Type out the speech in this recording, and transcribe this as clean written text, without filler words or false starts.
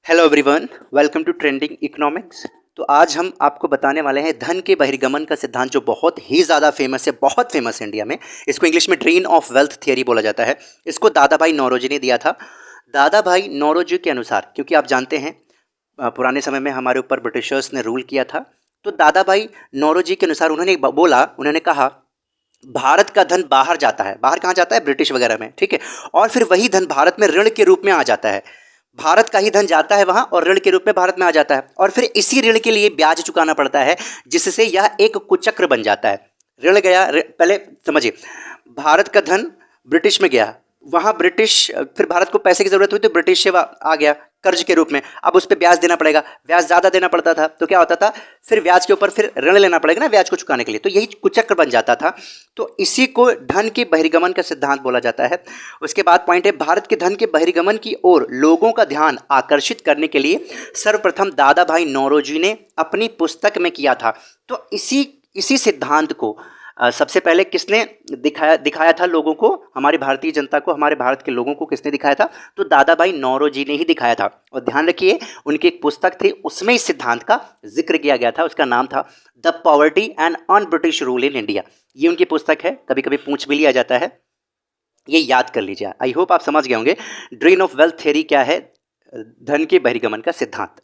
Hello everyone, welcome to trending economics. तो आज हम आपको बताने वाले हैं धन के बहिर्गमन का सिद्धांत, जो बहुत ही ज़्यादा फेमस है, बहुत फेमस है इंडिया में। इसको इंग्लिश में ड्रेन ऑफ वेल्थ थियरी बोला जाता है। इसको दादा भाई नौरोजी ने दिया था। दादा भाई नौरोजी के अनुसार, क्योंकि आप जानते हैं पुराने समय में हमारे ऊपर ब्रिटिशर्स ने रूल किया था, तो दादा भाई नौरोजी के अनुसार उन्होंने कहा भारत का धन बाहर जाता है। बाहर कहाँ जाता है? ब्रिटिश वगैरह में, ठीक है। और फिर वही धन भारत में ऋण के रूप में आ जाता है। भारत का ही धन जाता है वहां और ऋण के रूप में भारत में आ जाता है, और फिर इसी ऋण के लिए ब्याज चुकाना पड़ता है, जिससे यह एक कुचक्र बन जाता है। ऋण गया, पहले समझिए, भारत का धन ब्रिटिश में गया, वहां ब्रिटिश, फिर भारत को पैसे की जरूरत हुई तो ब्रिटिश से आ गया कर्ज के रूप में। अब उस पर ब्याज देना पड़ेगा, ब्याज ज्यादा देना पड़ता था, तो क्या होता था, फिर ब्याज के ऊपर फिर ऋण लेना पड़ेगा ना ब्याज को चुकाने के लिए, तो यही कुचक्र बन जाता था। तो इसी को धन के बहिर्गमन का सिद्धांत बोला जाता है। उसके बाद पॉइंट है, भारत के धन के बहिर्गमन की ओर लोगों का ध्यान आकर्षित करने के लिए सर्वप्रथम दादा भाई नौरोजी ने अपनी पुस्तक में किया था। तो इसी सिद्धांत को सबसे पहले किसने दिखाया था लोगों को? हमारी भारतीय जनता को, हमारे भारत के लोगों को किसने दिखाया था? तो दादा भाई नौरोजी ने ही दिखाया था। और ध्यान रखिए, उनकी एक पुस्तक थी, उसमें इस सिद्धांत का जिक्र किया गया था। उसका नाम था the poverty and un British rule in India. ये उनकी पुस्तक है, कभी कभी पूछ भी लिया जाता है, ये याद कर लीजिए। आई होप आप समझ गए होंगे ड्रेन ऑफ वेल्थ थ्योरी क्या है, धन के बहिर्गमन का सिद्धांत।